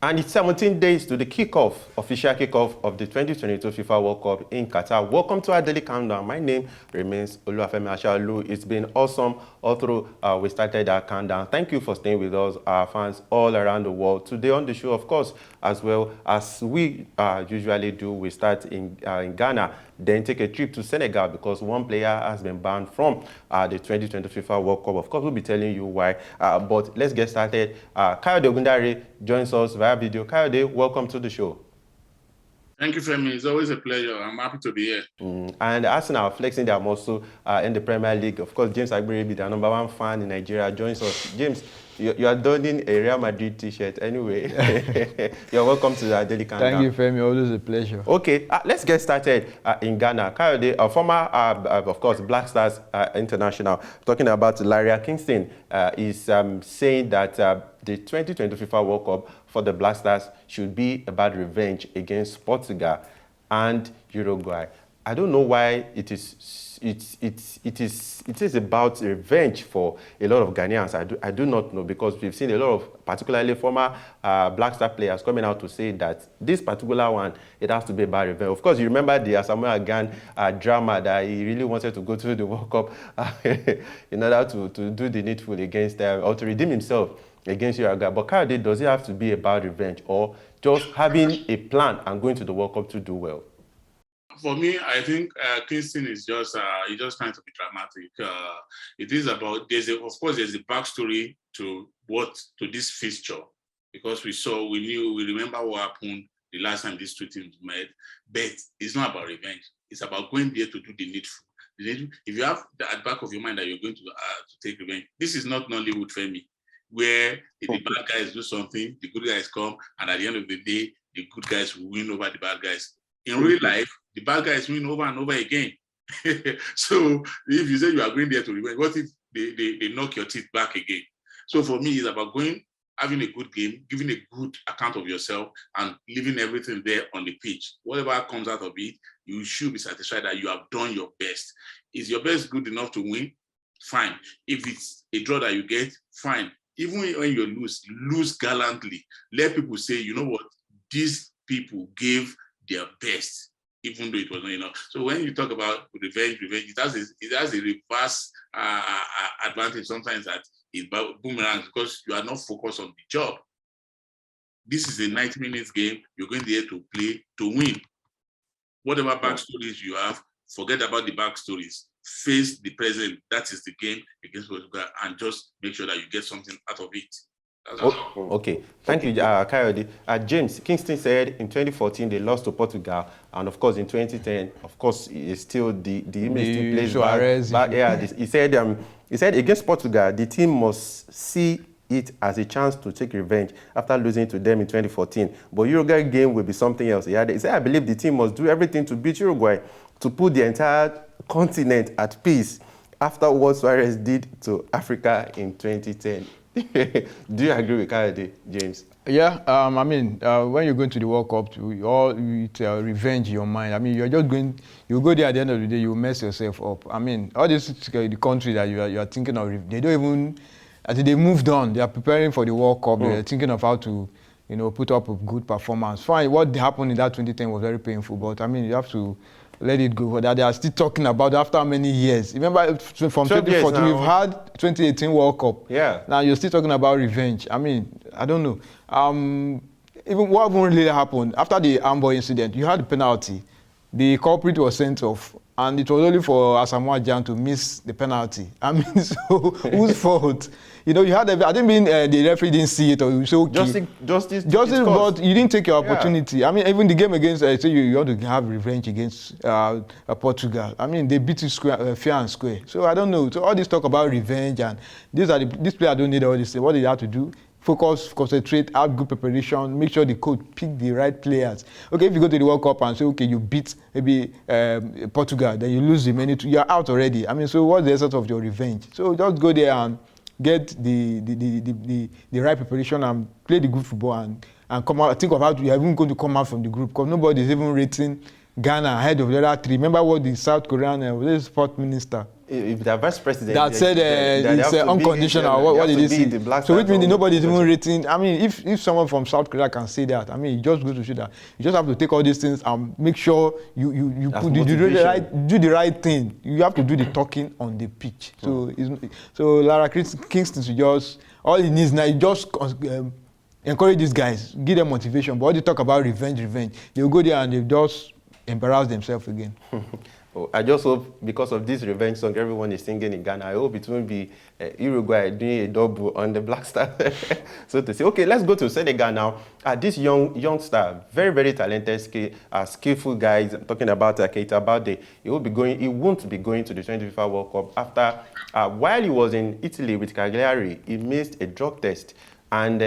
And it's 17 days to the official kickoff of the 2022 FIFA World Cup in Qatar. Welcome to our daily countdown. My name remains Oluwafemi Ashaolu. It's been awesome all through we started our countdown. Thank you for staying with us, our fans all around the world. Today on the show, of course, as well as we usually do, we start in Ghana, then take a trip to Senegal because one player has been banned from the 2020 FIFA World Cup. Of course, we'll be telling you why. But let's get started. Kayode Ogundare joins us via video. Kayode, welcome to the show. Thank you, Femi. It's always a pleasure. I'm happy to be here. And Arsenal flexing their muscle in the Premier League. Of course, James Agberibi, the #1 fan in Nigeria, joins us. James, you are donning a Real Madrid t-shirt anyway. You're welcome to the Daily Countdown. Thank you, Femi. Always a pleasure. Okay, let's get started in Ghana. Kayode, a former, of course, Black Stars International, talking about Laria Kingston, is saying that the 2020 FIFA World Cup for the Black Stars should be about revenge against Portugal and Uruguay. I don't know why it is about revenge for a lot of Ghanaians. I do not know, because we've seen a lot of particularly former Black Star players coming out to say that this particular one, it has to be about revenge. Of course, you remember the Asamoah Gyan drama that he really wanted to go to the World Cup in order to do the needful against or to redeem himself against Uruguay. But Kayode, does it have to be about revenge or just having a plan and going to the World Cup to do well? For me, I think Kingston is just he's just trying to be dramatic. It is about there's a backstory to this fixture, because we remember what happened the last time these two teams met. But it's not about revenge. It's about going there to do the needful. If you have at the back of your mind that you're going to take revenge, this is not Nollywood, Femi, where the bad guys do something, the good guys come, and at the end of the day, the good guys win over the bad guys. In real life, the bad guys win over and over again. So if you say you are going there to revenge, what if they knock your teeth back again? So for me, it's about going, having a good game, giving a good account of yourself, and leaving everything there on the pitch. Whatever comes out of it, you should be satisfied that you have done your best. Is your best good enough to win? Fine. If it's a draw that you get, fine. Even when you lose gallantly. Let people say, you know what, these people gave their best, even though it was not enough. So when you talk about revenge, it has a reverse advantage sometimes, that it boomerangs because you are not focused on the job. This is a 90 minutes game. You're going there to play to win. Whatever backstories you have, forget about the backstories. Face the present. That is the game against Portugal, and just make sure that you get something out of it. Okay, thank you, Kayode. James, Kingston said in 2014 they lost to Portugal, and of course in 2010, of course, it's still the image still plays back. Yeah, he said against Portugal, the team must see it as a chance to take revenge after losing to them in 2014. But Uruguay game will be something else. He said, I believe the team must do everything to beat Uruguay, to put the entire continent at peace after what Suarez did to Africa in 2010. Do you agree with Kayode, James? Yeah, I mean, when you're going to the World Cup, with revenge in your mind. I mean, you're just going, you go there at the end of the day, you mess yourself up. I mean, all this the country that you are thinking of, they don't even, I think they moved on. They are preparing for the World Cup. They're thinking of how to, put up a good performance. Fine, what happened in that 2010 was very painful, but I mean, you have to let it go. That they are still talking about after many years. Remember, from 2014, we've had 2018 World Cup. Yeah. Now you're still talking about revenge. I mean, I don't know. Even what really happened after the Ambo incident, you had the penalty. The culprit was sent off, and it was only for Asamoah Gyan to miss the penalty. I mean, so whose fault? You had. I didn't mean the referee didn't see it, or you say okay. Justice, but you didn't take your opportunity. Yeah. I mean, even the game against, say you want to have revenge against Portugal. I mean, they beat you fair and square. So I don't know. So all this talk about revenge, and these players don't need all this. What they have to do? Focus, concentrate, have good preparation, make sure the coach pick the right players. Okay, if you go to the World Cup and say, okay, you beat maybe Portugal, then you lose the many, you're out already. I mean, so what's the essence of your revenge? So just go there and get the right preparation and play the good football and come out. Think of how you're even going to come out from the group, because nobody's even rating Ghana ahead of the other three. Remember what the South Korean sport minister if the vice president that said it's unconditional. What did he say? So which means nobody's even rating. I mean, if someone from South Korea can say that, I mean, it just goes to show that you just have to take all these things and make sure you do the right thing. You have to do the talking on the pitch. So Lara Kingston should just, all he needs now is just encourage these guys, give them motivation. But all they talk about revenge, they'll go there and they'll just embarrass themselves again. I just hope, because of this revenge song everyone is singing in Ghana, I hope it won't be Uruguay doing a double on the Black Star. So to say, okay, let's go to Senegal now. This young star, very, very talented, skillful guys. I'm talking about Keita Balde. He won't be going to the 2025 World Cup after, while he was in Italy with Cagliari, he missed a drug test. And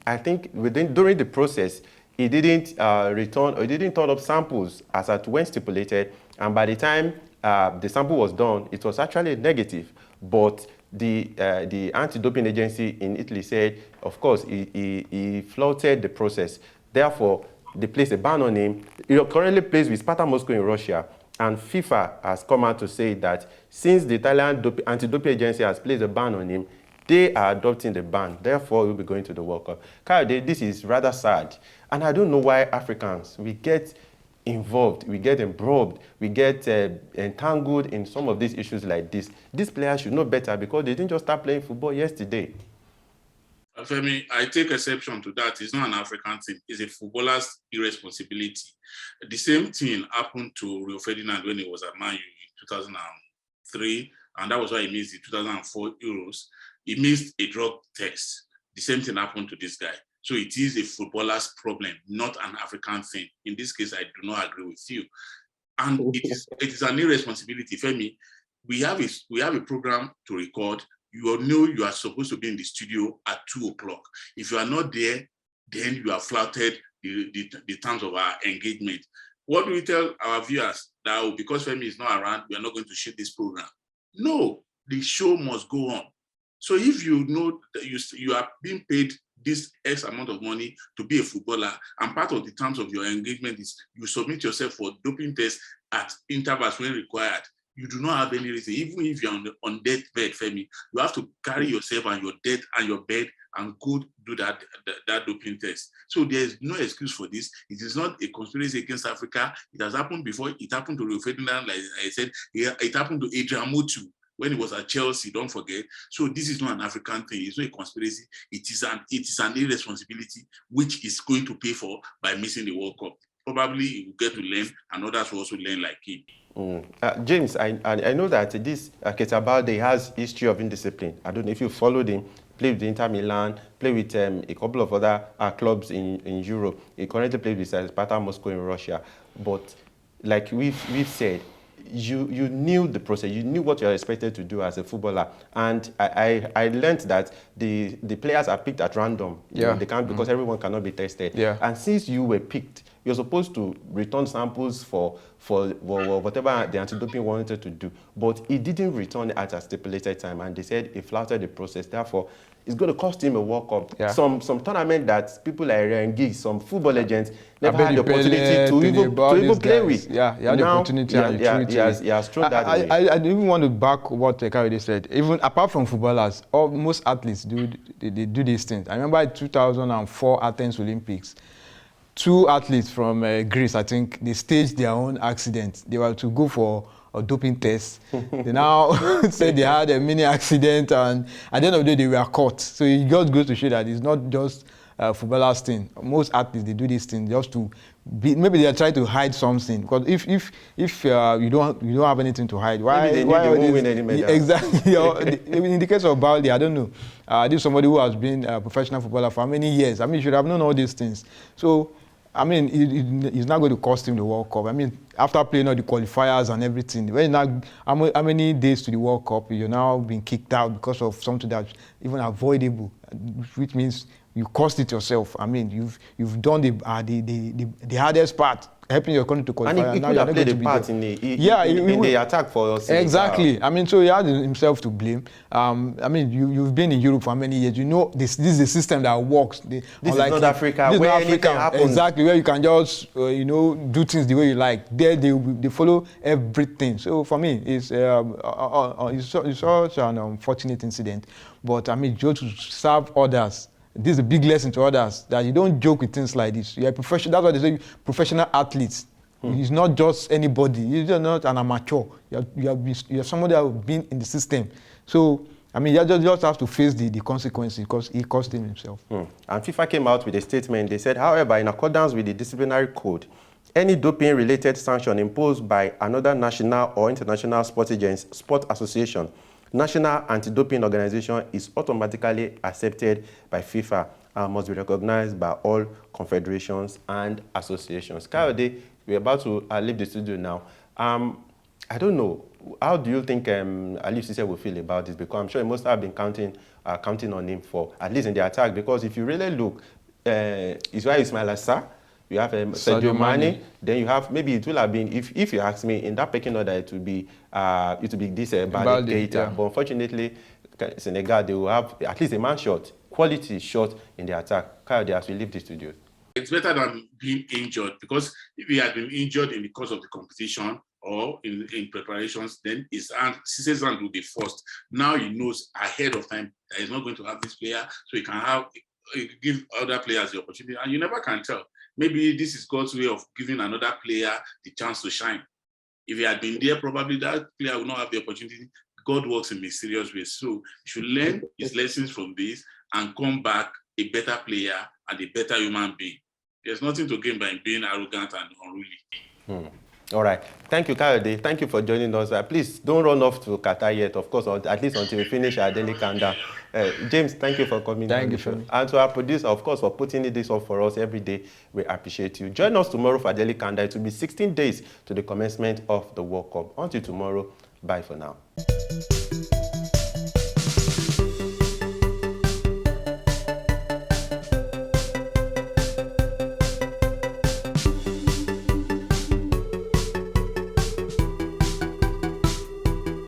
I think during the process, he didn't return, or he didn't turn up samples as at when stipulated, and by the time the sample was done, it was actually negative. But the anti-doping agency in Italy said, of course, he flouted the process. Therefore, they placed a ban on him. He currently plays with Sparta Moscow in Russia, and FIFA has come out to say that since the Italian anti-doping agency has placed a ban on him, they are adopting the ban. Therefore, we'll be going to the World Cup. Kayode, this is rather sad. And I don't know why Africans, we get involved, we get embroiled, we get entangled in some of these issues like this. These players should know better because they didn't just start playing football yesterday. Femi, I take exception to that. It's not an African thing. It's a footballer's irresponsibility. The same thing happened to Rio Ferdinand when he was at Man U in 2003, and that was why he missed the 2004 Euros. He missed a drug test. The same thing happened to this guy. So it is a footballer's problem, not an African thing. In this case, I do not agree with you. And it is an irresponsibility. Femi, we have a program to record. You know you are supposed to be in the studio at 2 o'clock. If you are not there, then you have flouted the terms of our engagement. What do we tell our viewers? That because Femi is not around, we are not going to shoot this program. No, the show must go on. So if you know that you are being paid this X amount of money to be a footballer, and part of the terms of your engagement is you submit yourself for doping tests at intervals when required, you do not have any reason, even if you're on deathbed, Femi, you have to carry yourself and your death and your bed and go do that doping test. So there is no excuse for this. It is not a conspiracy against Africa. It has happened before. It happened to Rio Ferdinand, like I said. It happened to Adrian Motu when he was at Chelsea, don't forget. So this is not an African thing. It's not a conspiracy. It is an irresponsibility which is going to pay for by missing the World Cup. Probably he will get to learn, and others will also learn like him. James, I know that this Keita Balde has history of indiscipline. I don't know if you followed him. Played with Inter Milan, played with a couple of other clubs in Europe. He currently plays with Sparta Moscow in Russia. But like we've said, you knew the process, you knew what you're expected to do as a footballer. And I learned that the players are picked at random. Yeah. They can't, because everyone cannot be tested. Yeah. And since you were picked, you're supposed to return samples for whatever the anti-doping wanted to do. But he didn't return it at a stipulated time, and they said he flouted the process. Therefore, it's going to cost him a World Cup. Yeah. Some tournament that people like Ryan Giggs, some football agents, never had the opportunity to even play with. Yeah, he had the opportunity and he has thrown that away. I even want to back what Kayode said. Even apart from footballers, most athletes do these things. I remember in 2004 Athens Olympics, 2 athletes from Greece, I think, they staged their own accident. They were to go for a doping test. They now said they had a mini accident, and at the end of the day, they were caught. So it just goes to show that it's not just footballers thing. Most athletes, they do this thing just to be, maybe they are trying to hide something. Because if you don't have anything to hide, why they won't win any medal. Exactly. In the case of Balde, I don't know. This is somebody who has been a professional footballer for many years. I mean, he should have known all these things. So, I mean, it's not going to cost him the World Cup. I mean, after playing all the qualifiers and everything, when how many days to the World Cup, you're now being kicked out because of something that's even avoidable, which means you caused it yourself. I mean, you've done the hardest part. helping your country to qualify. And he now could you're have not played going a to be part there. in the attack for Senegal. Exactly. I mean, so he had himself to blame. I mean, you've been in Europe for many years. You know, this is a system that works. This is not Africa, this is where not anything Africa. happens. Exactly, where you can just, do things the way you like. There, they follow everything. So for me, it's such an unfortunate incident. But I mean, just to serve others. This is a big lesson to others that you don't joke with things like this. You're a professional. That's why they say professional athletes. He's not just anybody. He's just not an amateur. You're somebody that has been in the system. So, I mean, you just have to face the consequences because he cost him himself. And FIFA came out with a statement. They said, however, in accordance with the disciplinary code, any doping-related sanction imposed by another national or international sport association, National Anti-Doping Organization is automatically accepted by FIFA and must be recognized by all confederations and associations. Kayode, we're about to leave the studio now. I don't know, how do you think Aliou Cisse will feel about this? Because I'm sure he must have been counting on him for, at least in the attack, because if you really look, Ismaila Sarr, you have Sadio Mane, then you have, maybe it will have been, if you ask me, in that pecking order, it will be this Balde Keita. Yeah. But unfortunately, Senegal, they will have at least a man shot, quality shot in the attack. Kayode, as we leave the studio. It's better than being injured, because if he had been injured in the course of the competition or in preparations, then Cisse's hand will be forced. Now he knows ahead of time that he's not going to have this player, so he can give other players the opportunity, and you never can tell. Maybe this is God's way of giving another player the chance to shine. If he had been there, probably that player would not have the opportunity. God works in mysterious ways. So he should learn his lessons from this and come back a better player and a better human being. There's nothing to gain by being arrogant and unruly. All right. Thank you, Kayode. Thank you for joining us. Please don't run off to Qatar yet, of course, or at least until we finish our daily countdown. James, thank you for coming. Thank you, Femi. And to our producer, of course, for putting this up for us every day. We appreciate you. Join us tomorrow for daily countdown. It will be 16 days to the commencement of the World Cup. Until tomorrow, bye for now.